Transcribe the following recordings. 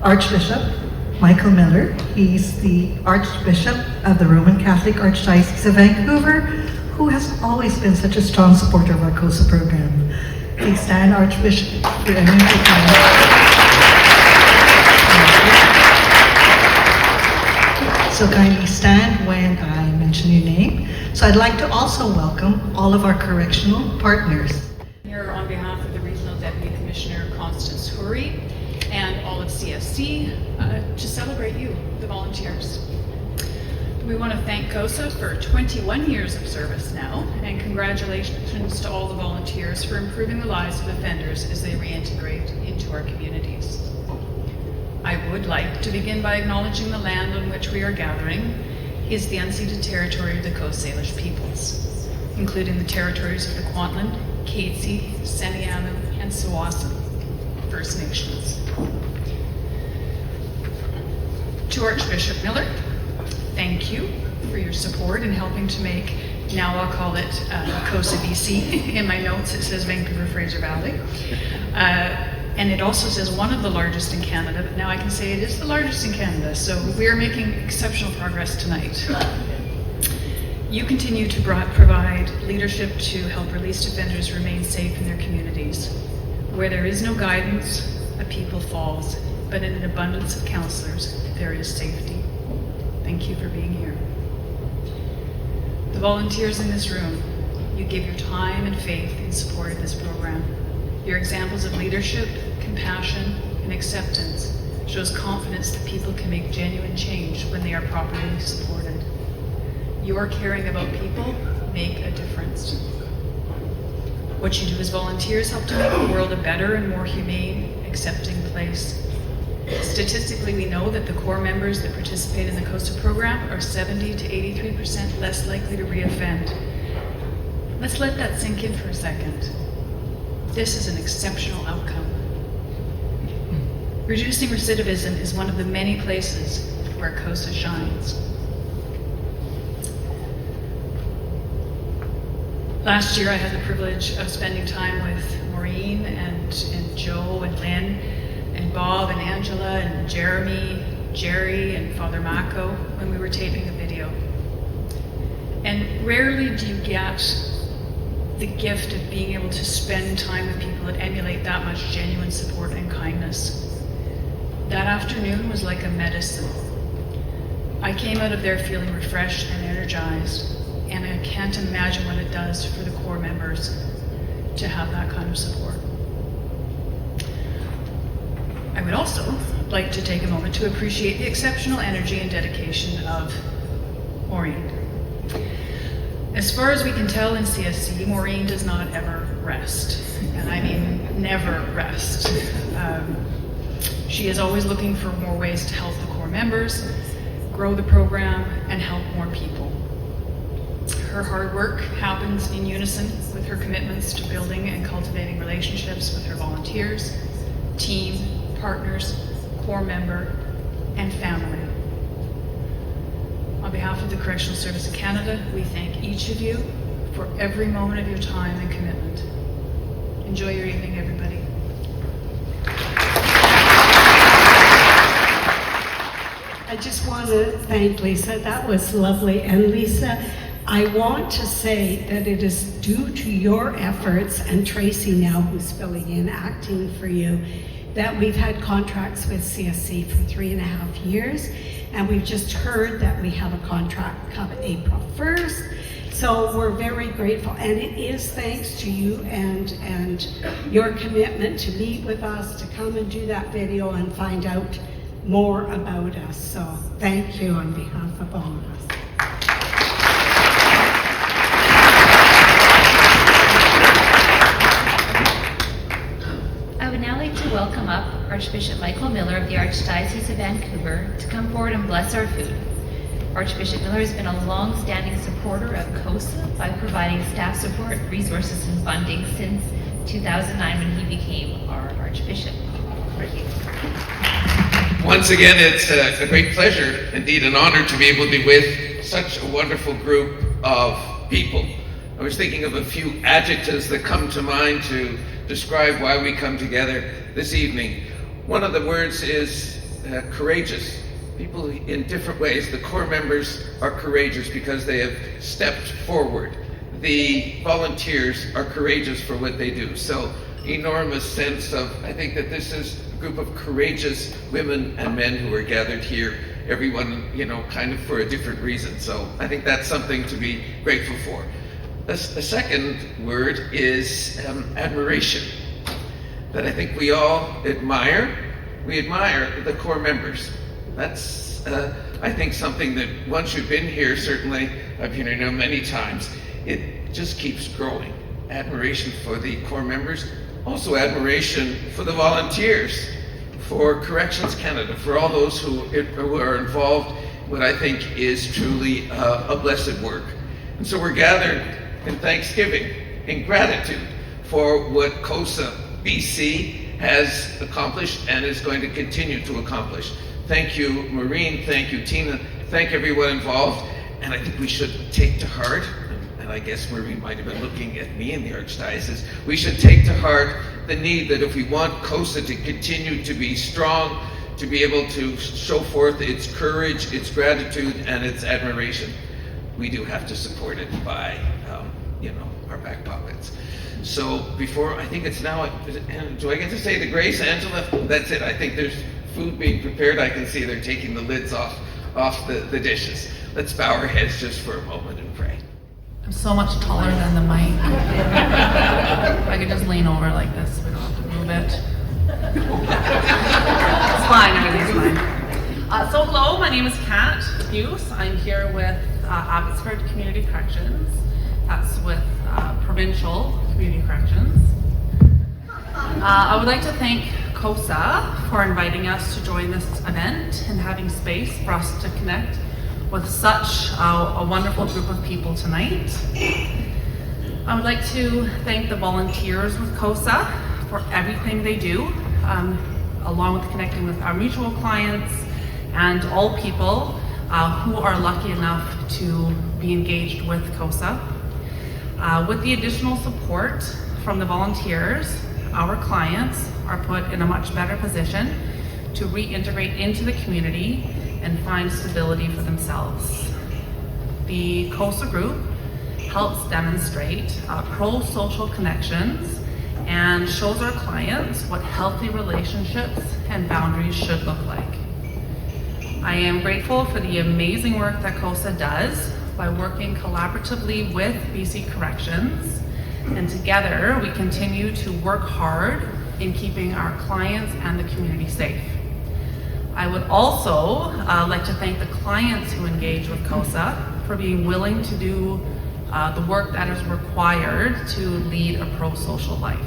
Archbishop Michael Millar. He's the Archbishop of the Roman Catholic Archdiocese of Vancouver, who has always been such a strong supporter of our CoSA program. Please stand, Archbishop, for any So kindly stand when I mention your name. So I'd like to also welcome all of our correctional partners. Here on behalf of the Regional Deputy Commissioner Constance Houry and all of CSC to celebrate you, the volunteers. We want to thank CoSA for 21 years of service now, and congratulations to all the volunteers for improving the lives of offenders as they reintegrate into our communities. I would like to begin by acknowledging the land on which we are gathering is the unceded territory of the Coast Salish peoples, including the territories of the Kwantlen, Katzie, Semiahmoo, and Tsawwassen First Nations. To Archbishop Millar, thank you for your support in helping to make, now I'll call it CoSA BC. In my notes it says Vancouver Fraser Valley. And it also says one of the largest in Canada, but now I can say it is the largest in Canada, so we are making exceptional progress tonight. You continue to provide leadership to help released offenders remain safe in their communities. Where there is no guidance, a people falls, but in an abundance of counselors, there is safety. Thank you for being here. The volunteers in this room, you give your time and faith in support of this program. Your examples of leadership, compassion, and acceptance shows confidence that people can make genuine change when they are properly supported. Your caring about people make a difference. What you do as volunteers help to make the world a better and more humane, accepting place. Statistically, we know that the core members that participate in the CoSA program are 70 to 83% less likely to reoffend. Let's let that sink in for a second. This is an exceptional outcome. Reducing recidivism is one of the many places where CoSA shines. Last year I had the privilege of spending time with Maureen and Joe and Lynn and Bob and Angela and Jeremy, Jerry and Father Mako when we were taping a video. And rarely do you get the gift of being able to spend time with people that emulate that much genuine support and kindness. That afternoon was like a medicine. I came out of there feeling refreshed and energized, and I can't imagine what it does for the core members to have that kind of support. I would also like to take a moment to appreciate the exceptional energy and dedication of Maureen. As far as we can tell in CSC, Maureen does not ever rest, and I mean never rest. She is always looking for more ways to help the core members, grow the program, and help more people. Her hard work happens in unison with her commitments to building and cultivating relationships with her volunteers, team, partners, core member, and family. On behalf of the Correctional Service of Canada, we thank each of you for every moment of your time and commitment. Enjoy your evening, everybody. I just want to thank Lisa. That was lovely. And Lisa, I want to say that it is due to your efforts, and Tracy now who's filling in, acting for you, that we've had contracts with CSC for 3.5 years. And we've just heard that we have a contract come April 1st. So we're very grateful. And it is thanks to you and your commitment to meet with us, to come and do that video and find out more about us. So thank you on behalf of all of us. I would now like to welcome up Archbishop Michael Millar of the Archdiocese of Vancouver to come forward and bless our food. Archbishop Millar has been a long-standing supporter of CoSA by providing staff support, resources, and funding since 2009 when he became our Archbishop. Thank you. Once again, it's a great pleasure, indeed an honor, to be able to be with such a wonderful group of people. I was thinking of a few adjectives that come to mind to describe why we come together this evening. One of the words is courageous. People in different ways. The core members are courageous because they have stepped forward. The volunteers are courageous for what they do. So enormous sense of, I think that this is a group of courageous women and men who are gathered here, everyone, kind of for a different reason. So I think that's something to be grateful for. A second word is admiration, that I think we all admire. We admire the core members. That's, I think, something that once you've been here, certainly, I've been here many times, it just keeps growing. Admiration for the core members, also admiration for the volunteers, for Corrections Canada, for all those who are involved in what I think is truly a blessed work. And so we're gathered in thanksgiving, in gratitude for what CoSA BC has accomplished and is going to continue to accomplish. Thank you, Maureen. Thank you, Tina. Thank everyone involved. And I think we should take to heart, and I guess Maureen might have been looking at me in the Archdiocese, we should take to heart the need that if we want CoSA to continue to be strong, to be able to show forth its courage, its gratitude, and its admiration, we do have to support it by, our back pockets. So before, I think it's now, do I get to say the grace, Angela? That's it. I think there's food being prepared. I can see they're taking the lids off the dishes. Let's bow our heads just for a moment and pray. I'm so much taller than the mic. If I could just lean over like this, we don't have to move it. It's fine, everything's fine. So hello, my name is Kat Buse. I'm here with Abbotsford Community Corrections. That's with Provincial Community Corrections. I would like to thank CoSA for inviting us to join this event and having space for us to connect with such a wonderful group of people tonight. I would like to thank the volunteers with CoSA for everything they do, along with connecting with our mutual clients and all people who are lucky enough to be engaged with CoSA. With the additional support from the volunteers, our clients are put in a much better position to reintegrate into the community and find stability for themselves. The CoSA group helps demonstrate pro-social connections and shows our clients what healthy relationships and boundaries should look like. I am grateful for the amazing work that CoSA does by working collaboratively with BC Corrections, and together we continue to work hard in keeping our clients and the community safe. I would also like to thank the clients who engage with CoSA for being willing to do the work that is required to lead a pro-social life.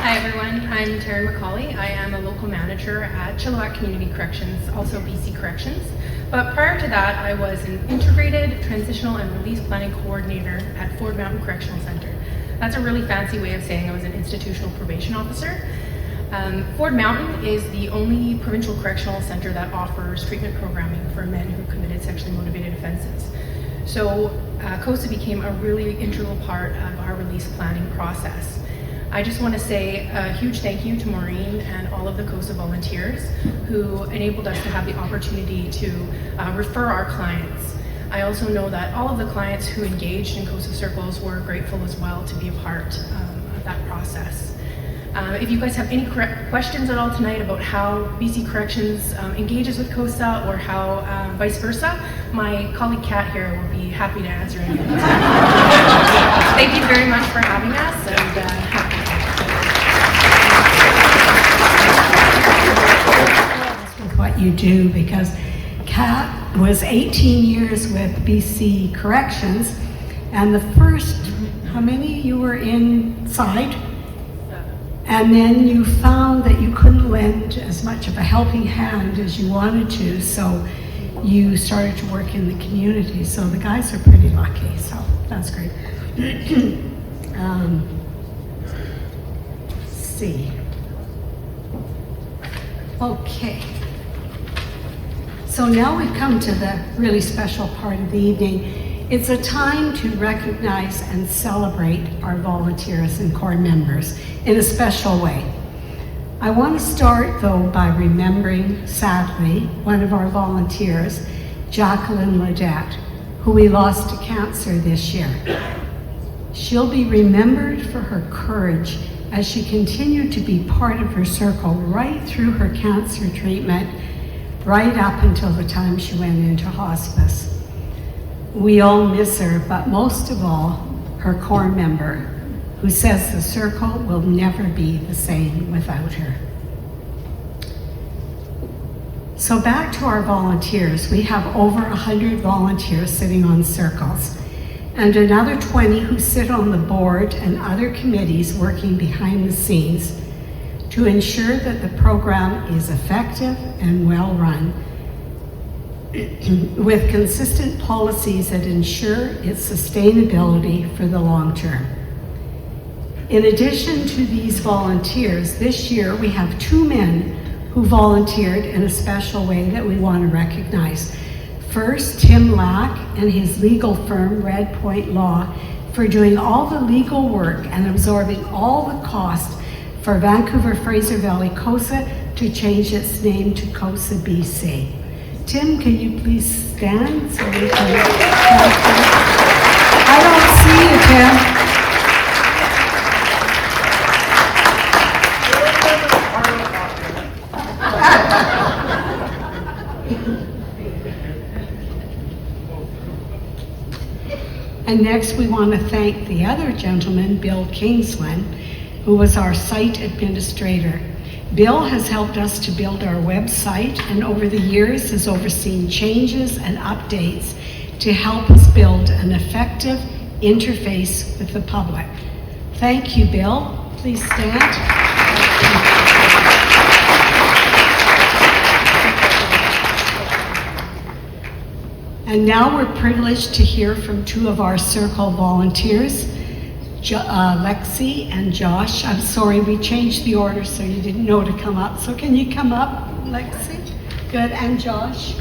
Hi everyone, I'm Taryn McCauley. I am a local manager at Chilliwack Community Corrections, also BC Corrections. But prior to that, I was an integrated transitional and release planning coordinator at Ford Mountain Correctional Center. That's a really fancy way of saying I was an institutional probation officer. Ford Mountain is the only provincial correctional center that offers treatment programming for men who committed sexually motivated offenses. So CoSA became a really integral part of our release planning process. I just want to say a huge thank you to Maureen and all of the CoSA volunteers who enabled us to have the opportunity to refer our clients. I also know that all of the clients who engaged in CoSA circles were grateful as well to be a part of that process. If you guys have any questions at all tonight about how BC Corrections engages with CoSA or how vice versa, my colleague Kat here will be happy to answer any of those. Thank you very much for having us, and happy with what you do, because Kat was 18 years with BC Corrections, and the first, how many you were inside? And then you found that you couldn't lend as much of a helping hand as you wanted to, so you started to work in the community. So the guys are pretty lucky, so that's great. Let's see. Okay. So now we've come to the really special part of the evening, It's a time to recognize and celebrate our volunteers and core members in a special way. I want to start, though, by remembering, sadly, one of our volunteers, Jacqueline Ledette, who we lost to cancer this year. She'll be remembered for her courage as she continued to be part of her circle right through her cancer treatment, right up until the time she went into hospice. We all miss her, but most of all, her core member, who says the circle will never be the same without her. So back to our volunteers. We have over 100 volunteers sitting on circles, and another 20 who sit on the board and other committees working behind the scenes to ensure that the program is effective and well run, with consistent policies that ensure its sustainability for the long term. In addition to these volunteers, this year we have 2 men who volunteered in a special way that we want to recognize. First, Tim Lack and his legal firm, Red Point Law, for doing all the legal work and absorbing all the cost for Vancouver Fraser Valley CoSA to change its name to CoSA BC. Tim, can you please stand so we can... I don't see you, Tim. And next, we want to thank the other gentleman, Bill Kingsland, who was our site administrator. Bill has helped us to build our website, and over the years has overseen changes and updates to help us build an effective interface with the public. Thank you, Bill. Please stand. And now we're privileged to hear from 2 of our circle volunteers, Lexi and Josh. I'm sorry, we changed the order so you didn't know to come up. So can you come up, Lexi? Good, and Josh?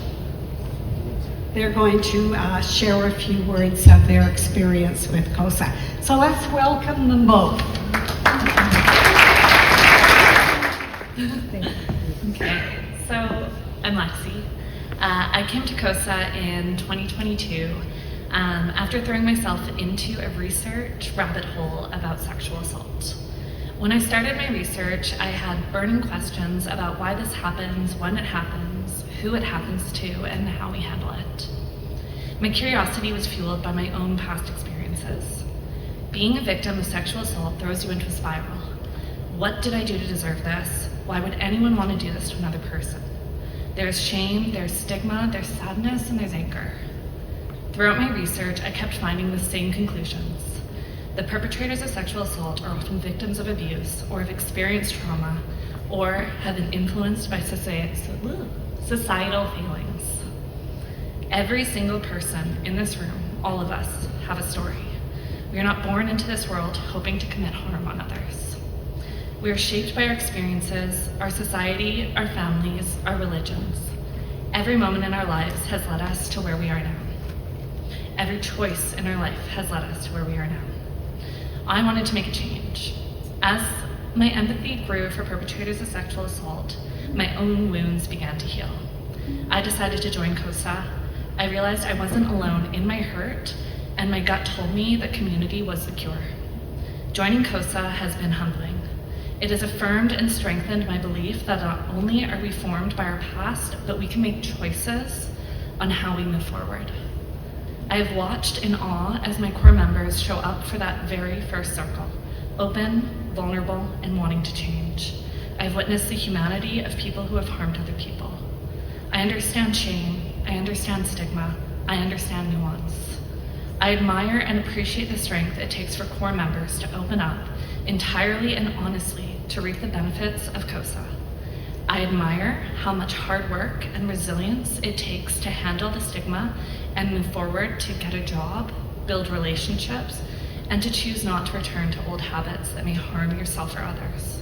They're going to share a few words of their experience with CoSA. So let's welcome them both. Okay, so I'm Lexi. I came to CoSA in 2022 after throwing myself into a research rabbit hole about sexual assault. When I started my research, I had burning questions about why this happens, when it happens, who it happens to, and how we handle it. My curiosity was fueled by my own past experiences. Being a victim of sexual assault throws you into a spiral. What did I do to deserve this? Why would anyone want to do this to another person? There's shame, there's stigma, there's sadness, and there's anger. Throughout my research, I kept finding the same conclusions. The perpetrators of sexual assault are often victims of abuse, or have experienced trauma, or have been influenced by societal feelings. Every single person in this room, all of us, have a story. We are not born into this world hoping to commit harm on others. We are shaped by our experiences, our society, our families, our religions. Every moment in our lives has led us to where we are now. Every choice in our life has led us to where we are now. I wanted to make a change. As my empathy grew for perpetrators of sexual assault, my own wounds began to heal. I decided to join CoSA. I realized I wasn't alone in my hurt, and my gut told me that community was the cure. Joining CoSA has been humbling. It has affirmed and strengthened my belief that not only are we formed by our past, but we can make choices on how we move forward. I have watched in awe as my core members show up for that very first circle, open, vulnerable, and wanting to change. I've witnessed the humanity of people who have harmed other people. I understand shame, I understand stigma, I understand nuance. I admire and appreciate the strength it takes for core members to open up entirely and honestly to reap the benefits of CoSA. I admire how much hard work and resilience it takes to handle the stigma and move forward to get a job, build relationships, and to choose not to return to old habits that may harm yourself or others.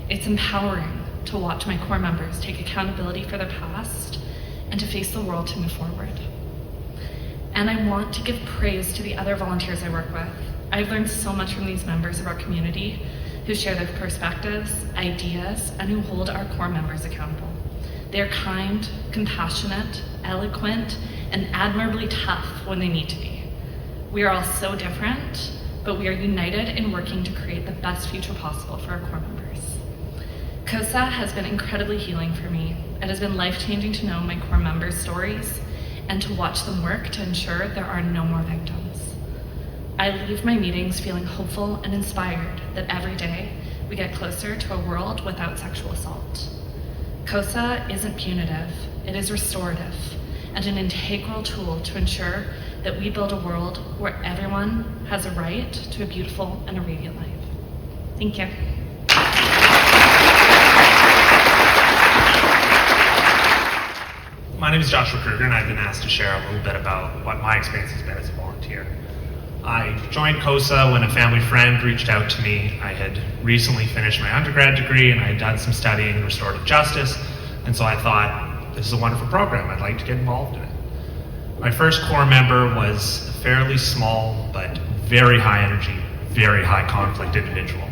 It's empowering to watch my core members take accountability for their past and to face the world to move forward. And I want to give praise to the other volunteers I work with. I've learned so much from these members of our community who share their perspectives, ideas, and who hold our core members accountable. They are kind, compassionate, eloquent, and admirably tough when they need to be. We are all so different, but we are united in working to create the best future possible for our core members. CoSA has been incredibly healing for me. It has been life-changing to know my core members' stories and to watch them work to ensure there are no more victims. I leave my meetings feeling hopeful and inspired that every day we get closer to a world without sexual assault. CoSA isn't punitive, it is restorative and an integral tool to ensure that we build a world where everyone has a right to a beautiful and a radiant life. Thank you. My name is Joshua Kruger, and I've been asked to share a little bit about what my experience has been as a volunteer. I joined CoSA when a family friend reached out to me. I had recently finished my undergrad degree, and I had done some studying in restorative justice, and so I thought, this is a wonderful program, I'd like to get involved in it. My first core member was a fairly small, but very high energy, very high conflict individual.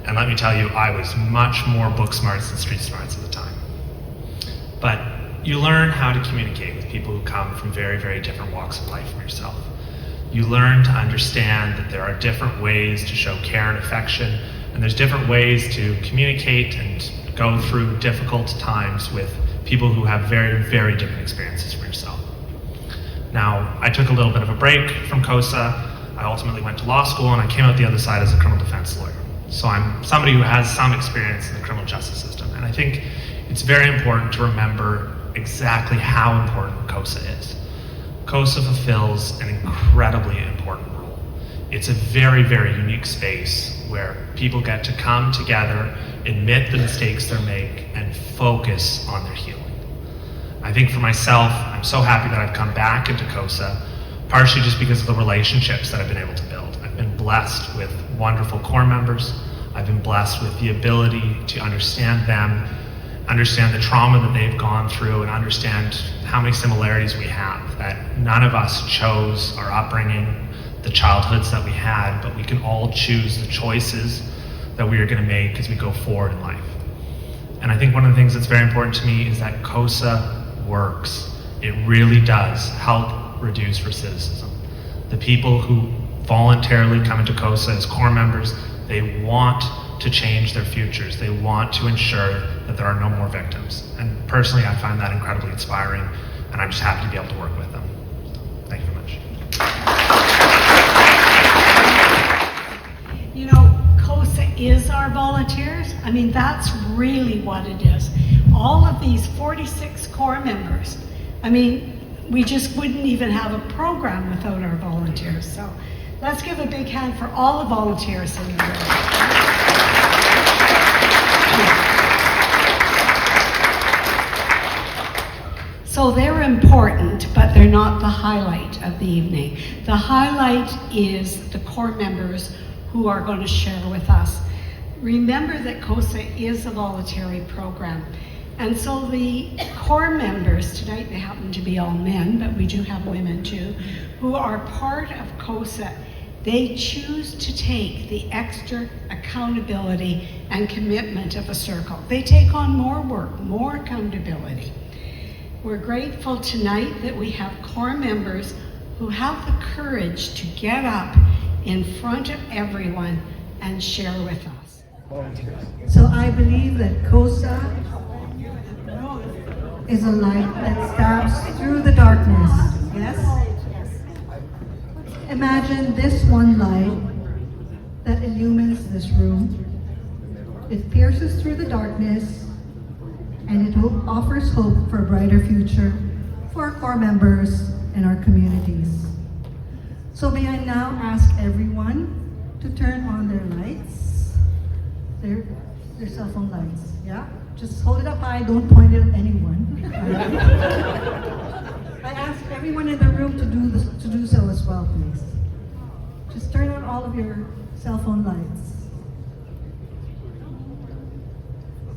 And let me tell you, I was much more book smarts than street smarts at the time. But you learn how to communicate with people who come from very, very different walks of life from yourself. You learn to understand that there are different ways to show care and affection, and there's different ways to communicate and go through difficult times with people who have very, very different experiences from yourself. Now, I took a little bit of a break from CoSA. I ultimately went to law school, and I came out the other side as a criminal defense lawyer. So I'm somebody who has some experience in the criminal justice system, and I think it's very important to remember exactly how important CoSA is. CoSA fulfills an incredibly important role. It's a very, very unique space where people get to come together, admit the mistakes they make, and focus on their healing. I think for myself, I'm so happy that I've come back into CoSA, partially just because of the relationships that I've been able to build. I've been blessed with wonderful core members. I've been blessed with the ability to understand them, understand the trauma that they've gone through, and understand how many similarities we have, that none of us chose our upbringing, the childhoods that we had, but we can all choose the choices that we are going to make as we go forward in life. And I think one of the things that's very important to me is that CoSA works. It really does help reduce recidivism. The people who voluntarily come into CoSA as core members, they want to change their futures. They want to ensure that there are no more victims. And personally, I find that incredibly inspiring, and I'm just happy to be able to work with them. Thank you very much. You know, CoSA is our volunteers. I mean, that's really what it is. All of these 46 core members, I mean, we just wouldn't even have a program without our volunteers. So let's give a big hand for all the volunteers in the room. So they're important, but they're not the highlight of the evening. The highlight is the core members who are going to share with us. Remember that CoSA is a voluntary program. And so the core members, tonight they happen to be all men, but we do have women too, who are part of CoSA. They choose to take the extra accountability and commitment of a circle. They take on more work, more accountability. We're grateful tonight that we have core members who have the courage to get up in front of everyone and share with us. So I believe that CoSA is a light that stabs through the darkness. Yes? Imagine this one light that illumines this room. It pierces through the darkness, and it offers hope for a brighter future for our core members and our communities. So may I now ask everyone to turn on their lights, their cell phone lights, yeah? Just hold it up high, don't point it at anyone. I ask everyone in the room to do so as well, please. Just turn on all of your cell phone lights.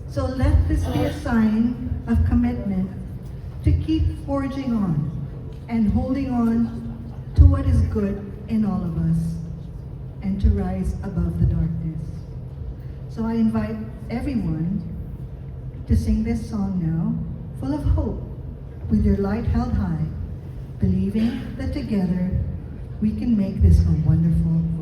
So let this be a sign of commitment to keep forging on and holding on to what is good in all of us, and to rise above the darkness. So I invite everyone to sing this song now, full of hope, with your light held high, believing that together we can make this a wonderful